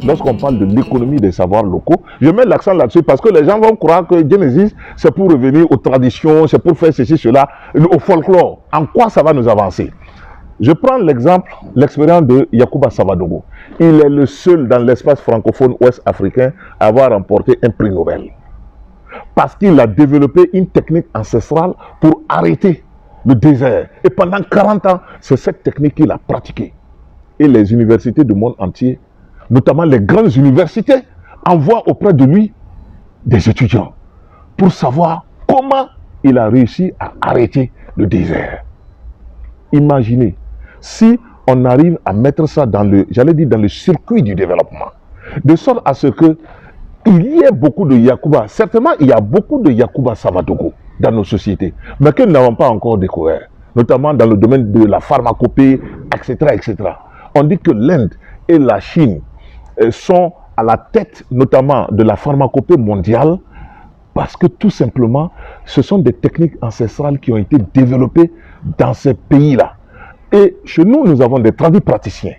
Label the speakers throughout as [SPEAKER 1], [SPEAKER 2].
[SPEAKER 1] lorsqu'on parle de l'économie des savoirs locaux, je mets l'accent là-dessus parce que les gens vont croire que Genesis, c'est pour revenir aux traditions, c'est pour faire ceci, cela, au folklore. En quoi ça va nous avancer? Je prends l'exemple, l'expérience de Yacouba Savadogo. Il est le seul dans l'espace francophone ouest africain à avoir remporté un prix Nobel. Parce qu'il a développé une technique ancestrale pour arrêter le désert. Et pendant 40 ans, c'est cette technique qu'il a pratiquée. Et les universités du monde entier, notamment les grandes universités, envoient auprès de lui des étudiants pour savoir comment il a réussi à arrêter le désert. Imaginez, si on arrive à mettre ça dans le, j'allais dire dans le circuit du développement, de sorte à ce que il y ait beaucoup de Yacouba, certainement il y a beaucoup de Yacouba Savadogo dans nos sociétés, mais que nous n'avons pas encore découvert, notamment dans le domaine de la pharmacopée, etc., etc. On dit que l'Inde et la Chine sont à la tête notamment de la pharmacopée mondiale parce que tout simplement, ce sont des techniques ancestrales qui ont été développées dans ces pays-là. Et chez nous, nous avons des praticiens.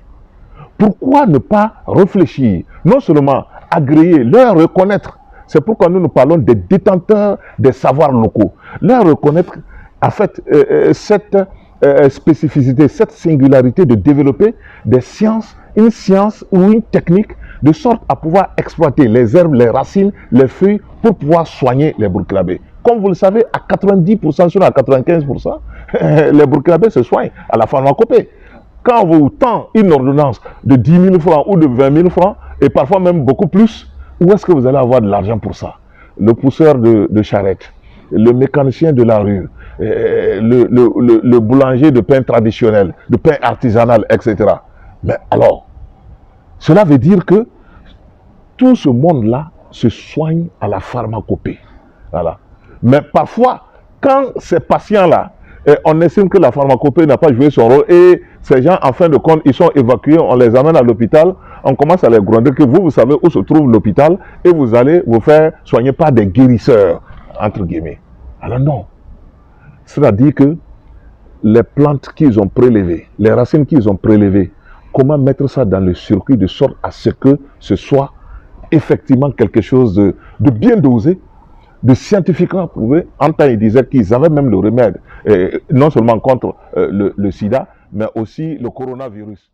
[SPEAKER 1] Pourquoi ne pas réfléchir, non seulement agréer, leur reconnaître, c'est pourquoi nous parlons des détenteurs des savoirs locaux, leur reconnaître en fait cette spécificité, cette singularité de développer des sciences, une science ou une technique de sorte à pouvoir exploiter les herbes, les racines, les feuilles pour pouvoir soigner les Burkinabés. Comme vous le savez, à 90% sur à 95%, les Burkinabés se soignent à la pharmacopée. Quand on vous tend une ordonnance de 10 000 francs ou de 20 000 francs, et parfois même beaucoup plus, où est-ce que vous allez avoir de l'argent pour ça? Le pousseur de charrette, le mécanicien de la rue, le boulanger de pain traditionnel, de pain artisanal, etc. Mais alors, cela veut dire que tout ce monde-là se soigne à la pharmacopée. Voilà. Mais parfois, quand ces patients-là, on estime que la pharmacopée n'a pas joué son rôle et ces gens, en fin de compte, ils sont évacués, on les amène à l'hôpital, on commence à les gronder que vous savez où se trouve l'hôpital et vous allez vous faire soigner par des guérisseurs, entre guillemets. Alors non. C'est-à-dire que les plantes qu'ils ont prélevées, les racines qu'ils ont prélevées, comment mettre ça dans le circuit de sorte à ce que ce soit effectivement quelque chose de bien dosé, de scientifiquement prouvé. En temps, ils disaient qu'ils avaient même le remède, non seulement contre le sida, mais aussi le coronavirus.